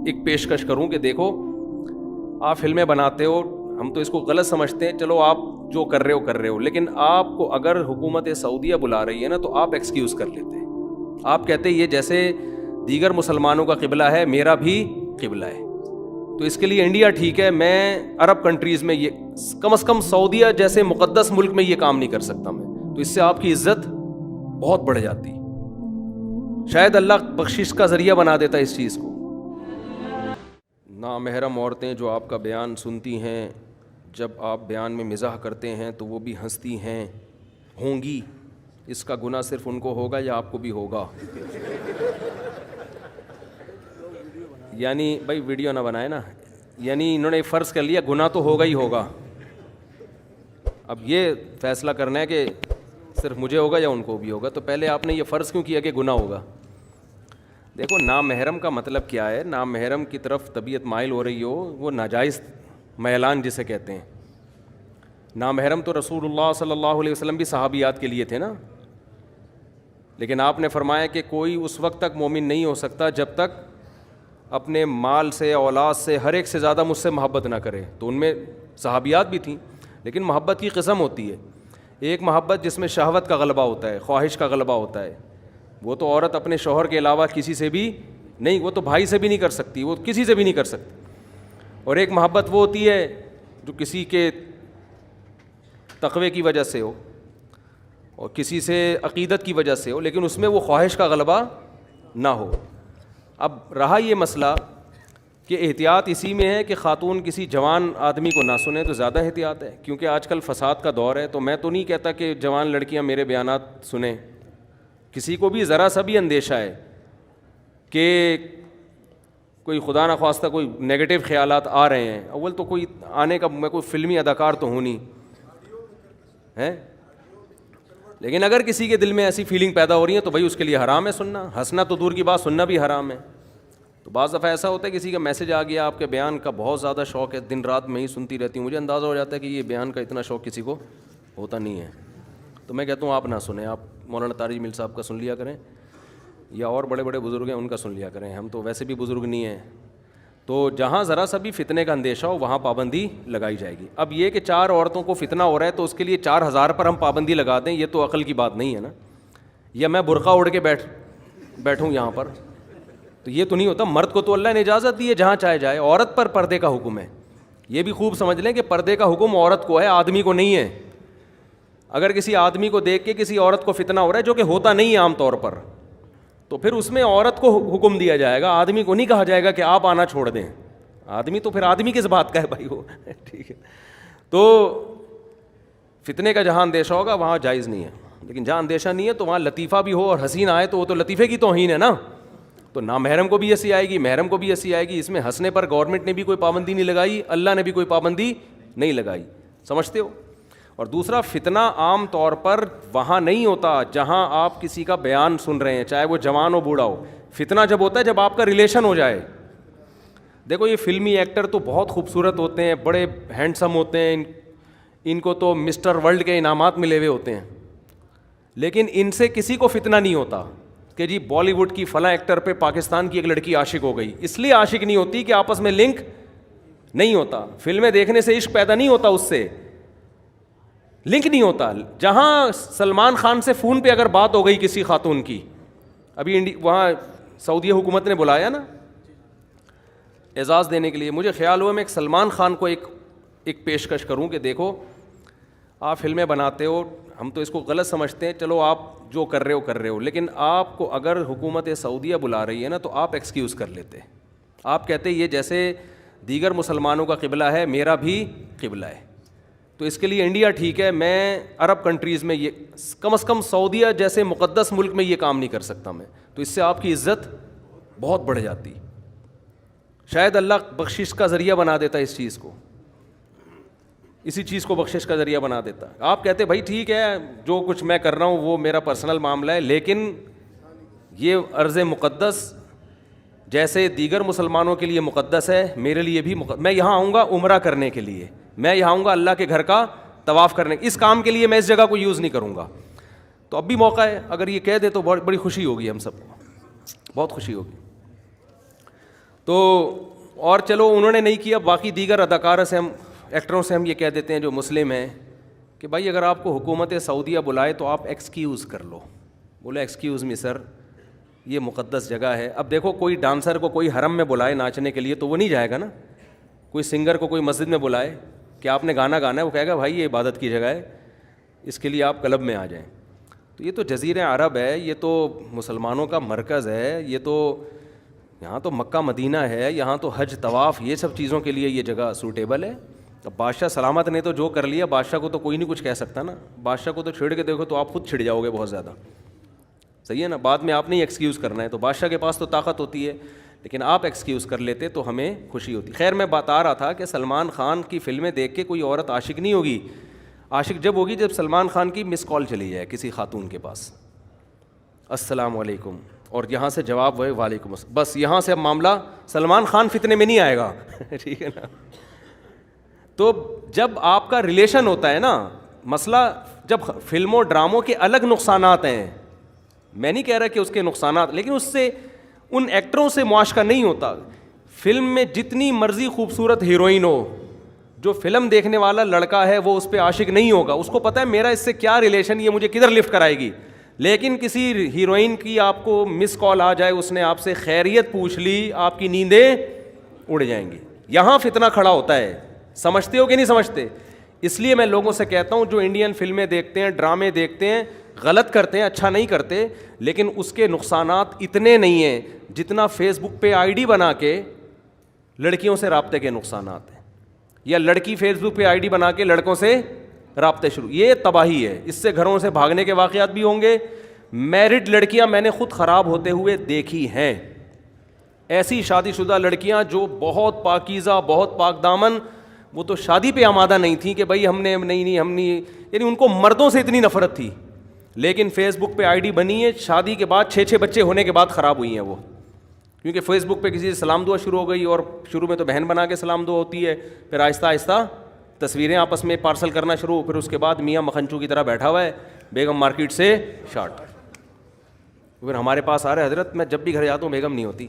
ایک پیشکش کروں کہ دیکھو آپ فلمیں بناتے ہو, ہم تو اس کو غلط سمجھتے ہیں, چلو آپ جو کر رہے ہو, لیکن آپ کو اگر حکومت سعودیہ بلا رہی ہے نا تو آپ ایکسکیوز کر لیتے ہیں. آپ کہتے یہ جیسے دیگر مسلمانوں کا قبلہ ہے میرا بھی قبلہ ہے, تو اس کے لیے انڈیا ٹھیک ہے, میں عرب کنٹریز میں یہ کم از کم سعودیہ جیسے مقدس ملک میں یہ کام نہیں کر سکتا میں, تو اس سے آپ کی عزت بہت بڑھ جاتی. شاید اللہ بخشش کا ذریعہ بنا دیتا اس چیز کو. نامحرم عورتیں جو آپ کا بیان سنتی ہیں, جب آپ بیان میں مزاح کرتے ہیں تو وہ بھی ہنستی ہیں ہوں گی, اس کا گناہ صرف ان کو ہوگا یا آپ کو بھی ہوگا؟ یعنی بھائی ویڈیو نہ بنائے نا, یعنی انہوں نے فرض کر لیا گناہ تو ہوگا ہی ہوگا. اب یہ فیصلہ کرنا ہے کہ صرف مجھے ہوگا یا ان کو بھی ہوگا, تو پہلے آپ نے یہ فرض کیوں کیا کہ گناہ ہوگا؟ دیکھو نامحرم کا مطلب کیا ہے, نامحرم کی طرف طبیعت مائل ہو رہی ہو, وہ ناجائز میلان جسے کہتے ہیں. نامحرم تو رسول اللہ صلی اللہ علیہ وسلم بھی صحابیات کے لیے تھے نا, لیکن آپ نے فرمایا کہ کوئی اس وقت تک مومن نہیں ہو سکتا جب تک اپنے مال سے, اولاد سے, ہر ایک سے زیادہ مجھ سے محبت نہ کرے. تو ان میں صحابیات بھی تھیں, لیکن محبت کی قسم ہوتی ہے. ایک محبت جس میں شہوت کا غلبہ ہوتا ہے, خواہش کا غلبہ ہوتا ہے, وہ تو عورت اپنے شوہر کے علاوہ کسی سے بھی نہیں, وہ تو بھائی سے بھی نہیں کر سکتی, وہ کسی سے بھی نہیں کر سکتی. اور ایک محبت وہ ہوتی ہے جو کسی کے تقوی کی وجہ سے ہو اور کسی سے عقیدت کی وجہ سے ہو, لیکن اس میں وہ خواہش کا غلبہ نہ ہو. اب رہا یہ مسئلہ کہ احتیاط اسی میں ہے کہ خاتون کسی جوان آدمی کو نہ سنیں تو زیادہ احتیاط ہے, کیونکہ آج کل فساد کا دور ہے. تو میں تو نہیں کہتا کہ جوان لڑکیاں میرے بیانات سنیں, کسی کو بھی ذرا سا بھی اندیشہ ہے کہ کوئی خدا نخواستہ کوئی نیگیٹو خیالات آ رہے ہیں, اول تو کوئی آنے کا, میں کوئی فلمی اداکار تو ہوں نہیں ہے, لیکن اگر کسی کے دل میں ایسی فیلنگ پیدا ہو رہی ہے تو بھائی اس کے لیے حرام ہے سننا. ہنسنا تو دور کی بات, سننا بھی حرام ہے. تو بعض دفعہ ایسا ہوتا ہے کسی کا میسج آ گیا, آپ کے بیان کا بہت زیادہ شوق ہے, دن رات میں ہی سنتی رہتی ہوں, مجھے اندازہ ہو جاتا ہے کہ یہ بیان کا اتنا شوق کسی کو ہوتا نہیں ہے, تو میں کہتا ہوں آپ نہ سنیں, آپ مولانا طارق مل صاحب کا سن لیا کریں, یا اور بڑے بڑے بزرگ ہیں ان کا سن لیا کریں. ہم تو ویسے بھی بزرگ نہیں ہیں. تو جہاں ذرا سا بھی فتنے کا اندیشہ ہو وہاں پابندی لگائی جائے گی. اب یہ کہ 4 عورتوں کو فتنہ ہو رہا ہے تو اس کے لیے 4000 پر ہم پابندی لگا دیں, یہ تو عقل کی بات نہیں ہے نا. یا میں برقع اوڑھ کے بیٹھوں یہاں پر, تو یہ تو نہیں ہوتا. مرد کو تو اللہ نے اجازت دی ہے جہاں چاہے جائے, عورت پر پردے کا حکم ہے. یہ بھی خوب سمجھ لیں کہ پردے کا حکم عورت کو ہے, آدمی کو نہیں ہے. اگر کسی آدمی کو دیکھ کے کسی عورت کو فتنہ ہو رہا ہے, جو کہ ہوتا نہیں ہے عام طور پر, تو پھر اس میں عورت کو حکم دیا جائے گا, آدمی کو نہیں کہا جائے گا کہ آپ آنا چھوڑ دیں. آدمی تو پھر آدمی کس بات کا ہے بھائی وہ, ٹھیک ہے. تو فتنے کا جہاں اندیشہ ہوگا وہاں جائز نہیں ہے, لیکن جہاں اندیشہ نہیں ہے تو وہاں لطیفہ بھی ہو اور حسین آئے تو وہ تو لطیفے کی توہین ہے نا. تو نامحرم کو بھی ہنسی آئے گی, محرم کو بھی ہنسی آئے گی. اس میں ہنسنے پر گورنمنٹ نے بھی کوئی پابندی نہیں لگائی, اللہ نے بھی کوئی پابندی نہیں لگائی, سمجھتے ہو. اور دوسرا, فتنہ عام طور پر وہاں نہیں ہوتا جہاں آپ کسی کا بیان سن رہے ہیں, چاہے وہ جوان ہو بوڑھا ہو. فتنہ جب ہوتا ہے جب آپ کا ریلیشن ہو جائے. دیکھو یہ فلمی ایکٹر تو بہت خوبصورت ہوتے ہیں, بڑے ہینڈسم ہوتے ہیں, ان کو تو مسٹر ورلڈ کے انعامات ملے ہوئے ہوتے ہیں, لیکن ان سے کسی کو فتنہ نہیں ہوتا کہ جی بالی ووڈ کی فلاں ایکٹر پہ پاکستان کی ایک لڑکی عاشق ہو گئی. اس لیے عاشق نہیں ہوتی کہ آپس میں لنک نہیں ہوتا, فلمیں دیکھنے سے عشق پیدا نہیں ہوتا, اس سے لنک نہیں ہوتا. جہاں سلمان خان سے فون پہ اگر بات ہو گئی کسی خاتون کی, ابھی وہاں سعودی حکومت نے بلایا نا اعزاز دینے کے لیے, مجھے خیال ہوا میں ایک سلمان خان کو ایک پیشکش کروں کہ دیکھو آپ فلمیں بناتے ہو, ہم تو اس کو غلط سمجھتے ہیں, چلو آپ جو کر رہے ہو, لیکن آپ کو اگر حکومت سعودیہ بلا رہی ہے نا تو آپ ایکسکیوز کر لیتے. آپ کہتے یہ جیسے دیگر مسلمانوں کا قبلہ ہے میرا بھی قبلہ ہے, تو اس کے لیے انڈیا ٹھیک ہے, میں عرب کنٹریز میں یہ کم از کم سعودیہ جیسے مقدس ملک میں یہ کام نہیں کر سکتا میں, تو اس سے آپ کی عزت بہت بڑھ جاتی. شاید اللہ بخشش کا ذریعہ بنا دیتا اس چیز کو, اسی چیز کو بخشش کا ذریعہ بنا دیتا. آپ کہتے بھائی ٹھیک ہے جو کچھ میں کر رہا ہوں وہ میرا پرسنل معاملہ ہے, لیکن یہ ارض مقدس جیسے دیگر مسلمانوں کے لیے مقدس ہے, میرے لیے بھی میں یہاں آؤں گا عمرہ کرنے کے لیے, میں یہاں آؤں گا اللہ کے گھر کا طواف کرنے, اس کام کے لیے میں اس جگہ کو یوز نہیں کروں گا. تو اب بھی موقع ہے, اگر یہ کہہ دے تو بڑی خوشی ہوگی, ہم سب کو بہت خوشی ہوگی. تو اور چلو انہوں نے نہیں کیا, باقی دیگر اداکاروں سے ہم ایکٹروں سے ہم یہ کہہ دیتے ہیں جو مسلم ہیں کہ بھائی اگر آپ کو حکومت سعودیہ بلائے تو آپ ایکسکیوز کر لو, بولے ایکسکیوز می سر یہ مقدس جگہ ہے. اب دیکھو کوئی ڈانسر کو کوئی حرم میں بلائے ناچنے کے لیے تو وہ نہیں جائے گا نا, کوئی سنگر کو کوئی مسجد میں بلائے کہ آپ نے گانا گانا ہے, وہ کہے گا بھائی یہ عبادت کی جگہ ہے, اس کے لیے آپ کلب میں آ جائیں. تو یہ تو جزیرہ عرب ہے, یہ تو مسلمانوں کا مرکز ہے, یہ تو یہاں تو مکہ مدینہ ہے, یہاں تو حج طواف یہ سب چیزوں کے لیے یہ جگہ سوٹیبل ہے. اب بادشاہ سلامت نے تو جو کر لیا, بادشاہ کو تو کوئی نہیں کچھ کہہ سکتا نا, بادشاہ کو تو چھیڑ کے دیکھو تو آپ خود چھڑ جاؤ گے بہت زیادہ, صحیح ہے نا. بعد میں آپ نے ایکسکیوز کرنا ہے, تو بادشاہ کے پاس تو طاقت ہوتی ہے, لیکن آپ ایکسکیوز کر لیتے تو ہمیں خوشی ہوتی. خیر میں بتا رہا تھا کہ سلمان خان کی فلمیں دیکھ کے کوئی عورت عاشق نہیں ہوگی, عاشق جب ہوگی جب سلمان خان کی مس کال چلی جائے کسی خاتون کے پاس, السلام علیکم, اور یہاں سے جواب ہوئے وعلیکم السلام, بس یہاں سے اب معاملہ سلمان خان فتنے میں نہیں آئے گا. ٹھیک ہے نا. تو جب آپ کا ریلیشن ہوتا ہے نا, مسئلہ جب فلموں ڈراموں کے الگ نقصانات ہیں, میں نہیں کہہ رہا کہ اس کے نقصانات, لیکن اس سے ان ایکٹروں سے معاشقہ نہیں ہوتا. فلم میں جتنی مرضی خوبصورت ہیروئن ہو, جو فلم دیکھنے والا لڑکا ہے وہ اس پہ عاشق نہیں ہوگا, اس کو پتہ ہے میرا اس سے کیا ریلیشن, یہ مجھے کدھر لفٹ کرائے گی. لیکن کسی ہیروئن کی آپ کو مس کال آ جائے, اس نے آپ سے خیریت پوچھ لی, آپ کی نیندیں اڑ جائیں گی. یہاں فتنہ کھڑا ہوتا ہے, سمجھتے ہو کہ نہیں سمجھتے؟ اس لیے میں لوگوں سے کہتا ہوں جو انڈین فلمیں دیکھتے ہیں, ڈرامے دیکھتے ہیں, غلط کرتے ہیں, اچھا نہیں کرتے, لیکن اس کے نقصانات اتنے نہیں ہیں جتنا فیس بک پہ آئی ڈی بنا کے لڑکیوں سے رابطے کے نقصانات ہیں, یا لڑکی فیس بک پہ آئی ڈی بنا کے لڑکوں سے رابطے شروع. یہ تباہی ہے, اس سے گھروں سے بھاگنے کے واقعات بھی ہوں گے. میرڈ لڑکیاں میں نے خود خراب ہوتے ہوئے دیکھی ہیں, ایسی شادی شدہ لڑکیاں جو بہت پاکیزہ, بہت پاک دامن, وہ تو شادی پہ آمادہ نہیں تھیں کہ بھائی ہم نے ہم نہیں, یعنی ان کو مردوں سے اتنی نفرت تھی, لیکن فیس بک پہ آئی ڈی بنی ہے, شادی کے بعد 6 بچے ہونے کے بعد خراب ہوئی ہیں وہ, کیونکہ فیس بک پہ کسی سے سلام دعا شروع ہو گئی, اور شروع میں تو بہن بنا کے سلام دعا ہوتی ہے, پھر آہستہ آہستہ تصویریں آپس میں پارسل کرنا شروع, پھر اس کے بعد میاں مکھنچو کی طرح بیٹھا ہوا ہے, بیگم مارکیٹ سے شارٹ, پھر ہمارے پاس آ رہے حضرت میں جب بھی گھر جاتا ہوں بیگم نہیں ہوتی.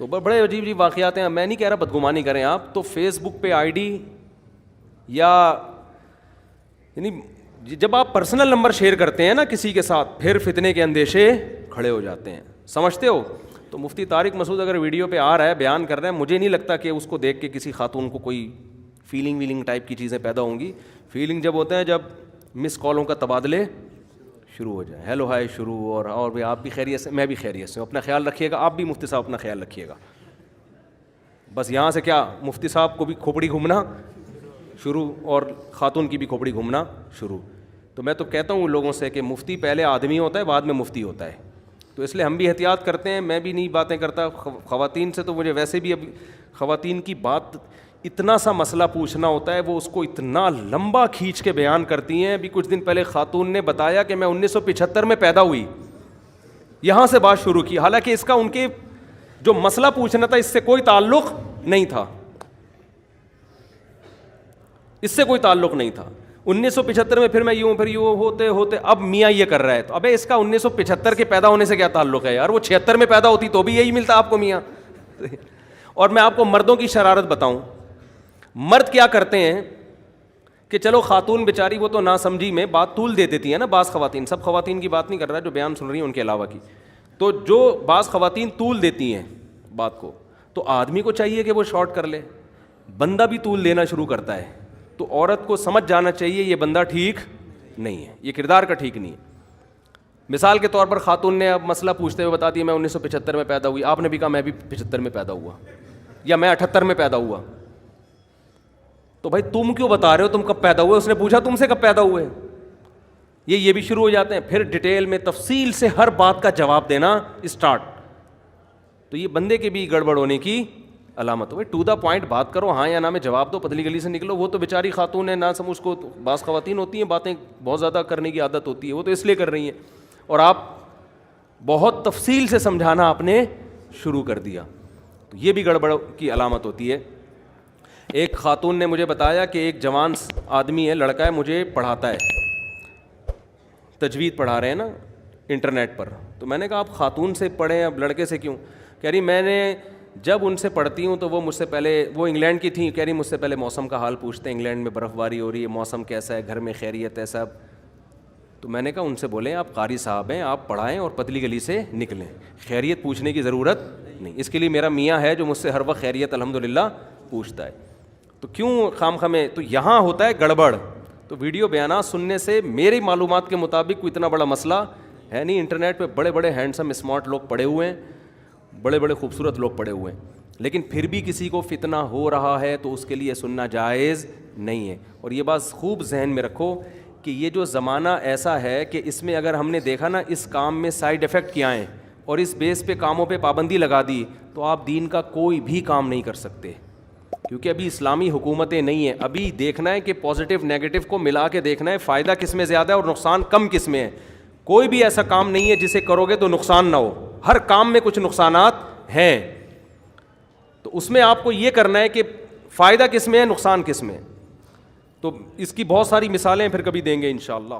تو بڑے عجیب عجیب واقعات ہیں. میں نہیں کہہ رہا بدگمانی کریں آپ, تو فیس بک پہ آئی ڈی یا یعنی جب آپ پرسنل نمبر شیئر کرتے ہیں نا کسی کے ساتھ, پھر فتنے کے اندیشے کھڑے ہو جاتے ہیں, سمجھتے ہو. تو مفتی طارق مسعود اگر ویڈیو پہ آ رہا ہے, بیان کر رہا ہے, مجھے نہیں لگتا کہ اس کو دیکھ کے کسی خاتون کو کوئی فیلنگ ٹائپ کی چیزیں پیدا ہوں گی. فیلنگ جب ہوتے ہیں جب مس کالوں کا تبادلے شروع ہو جائے, ہیلو ہائے شروع, اور بھی آپ بھی خیریت سے, میں بھی خیریت سے ہوں, اپنا خیال رکھیے گا, آپ بھی مفتی صاحب اپنا خیال رکھیے گا. بس یہاں سے کیا مفتی صاحب کو بھی کھوپڑی گھومنا شروع, اور خاتون کی بھی کھوپڑی گھومنا شروع. تو میں تو کہتا ہوں لوگوں سے کہ مفتی پہلے آدمی ہوتا ہے, بعد میں مفتی ہوتا ہے. تو اس لیے ہم بھی احتیاط کرتے ہیں, میں بھی نہیں باتیں کرتا خواتین سے. تو مجھے ویسے بھی اب خواتین کی بات, اتنا سا مسئلہ پوچھنا ہوتا ہے, وہ اس کو اتنا لمبا کھینچ کے بیان کرتی ہیں. ابھی کچھ دن پہلے خاتون نے بتایا کہ میں 1975 میں پیدا ہوئی, یہاں سے بات شروع کی, حالانکہ اس کا ان کے جو مسئلہ پوچھنا تھا اس سے کوئی تعلق نہیں تھا, اس سے کوئی تعلق نہیں تھا. 1975 میں پھر میں یوں, پھر یوں ہوتے ہوتے اب میاں یہ کر رہا ہے. تو ابے اس کا 1975 کے پیدا ہونے سے کیا تعلق ہے یار, وہ 76 میں پیدا ہوتی تو بھی یہی ملتا آپ کو میاں. اور میں آپ کو مردوں کی شرارت بتاؤں, مرد کیا کرتے ہیں کہ چلو خاتون بیچاری وہ تو نا سمجھی میں بات طول دے دیتی ہے نا, بعض خواتین, سب خواتین کی بات نہیں کر رہا جو بیان سن رہی ہیں ان کے علاوہ کی, تو جو بعض خواتین طول دیتی ہیں بات کو, تو آدمی کو چاہیے کہ وہ شارٹ کر لے, بندہ بھی طول دینا شروع کرتا ہے. تو عورت کو سمجھ جانا چاہیے یہ بندہ ٹھیک نہیں ہے, یہ کردار کا ٹھیک نہیں ہے. مثال کے طور پر خاتون نے اب مسئلہ پوچھتے ہوئے بتا دیا میں 1975 میں پیدا ہوئی, آپ نے بھی کہا میں بھی 75 میں پیدا ہوا, یا میں 78 میں پیدا ہوا. تو بھائی تم کیوں بتا رہے ہو تم کب پیدا ہوئے, اس نے پوچھا تم سے کب پیدا ہوئے. یہ بھی شروع ہو جاتے ہیں, پھر ڈیٹیل میں تفصیل سے ہر بات کا جواب دینا اسٹارٹ. تو یہ بندے کے بھی گڑبڑ ہونے کی علامت ہو. ٹو دا پوائنٹ بات کرو, ہاں یا نہ میں جواب دو, پتلی گلی سے نکلو. وہ تو بیچاری خاتون ہے, نہ سمجھ کو بعض خواتین ہوتی ہیں باتیں بہت زیادہ کرنے کی عادت ہوتی ہے, وہ تو اس لیے کر رہی ہیں, اور آپ بہت تفصیل سے سمجھانا آپ نے شروع کر دیا, تو یہ بھی گڑبڑ کی علامت ہوتی ہے. ایک خاتون نے مجھے بتایا کہ ایک جوان آدمی ہے, لڑکا ہے, مجھے پڑھاتا ہے, تجوید پڑھا رہے ہیں نا انٹرنیٹ پر. تو میں نے کہا آپ خاتون سے پڑھیں, اب لڑکے سے کیوں؟ کہہ رہی میں نے جب ان سے پڑھتی ہوں تو وہ مجھ سے پہلے، وہ انگلینڈ کی تھیں، کہہ رہی مجھ سے پہلے موسم کا حال پوچھتے ہیں، انگلینڈ میں برف باری ہو رہی ہے، موسم کیسا ہے، گھر میں خیریت ہے سب. تو میں نے کہا ان سے بولیں آپ قاری صاحب ہیں، آپ پڑھائیں اور پتلی گلی سے نکلیں، خیریت پوچھنے کی ضرورت نہیں. اس کے لیے میرا میاں ہے جو مجھ سے ہر وقت خیریت الحمدللہ پوچھتا ہے. تو کیوں خام خامے، تو یہاں ہوتا ہے گڑبڑ. تو ویڈیو بیانات سننے سے میری معلومات کے مطابق کوئی اتنا بڑا مسئلہ ہے نہیں. انٹرنیٹ پہ بڑے بڑے ہینڈسم اسمارٹ لوگ پڑے ہوئے ہیں، بڑے بڑے خوبصورت لوگ پڑے ہوئے ہیں، لیکن پھر بھی کسی کو فتنہ ہو رہا ہے تو اس کے لیے سننا جائز نہیں ہے. اور یہ بات خوب ذہن میں رکھو کہ یہ جو زمانہ ایسا ہے کہ اس میں اگر ہم نے دیکھا نا اس کام میں سائیڈ ایفیکٹ کیا ہیں اور اس بیس پہ کاموں پہ پابندی لگا دی تو آپ دین کا کوئی بھی کام نہیں کر سکتے، کیونکہ ابھی اسلامی حکومتیں نہیں ہیں. ابھی دیکھنا ہے کہ پازیٹیو نیگیٹو کو ملا کے دیکھنا ہے، فائدہ کس میں زیادہ ہے اور نقصان کم کس میں ہے. کوئی بھی ایسا کام نہیں ہے جسے کرو گے تو نقصان نہ ہو، ہر کام میں کچھ نقصانات ہیں. تو اس میں آپ کو یہ کرنا ہے کہ فائدہ کس میں ہے، نقصان کس میں ہے. تو اس کی بہت ساری مثالیں پھر کبھی دیں گے انشاءاللہ.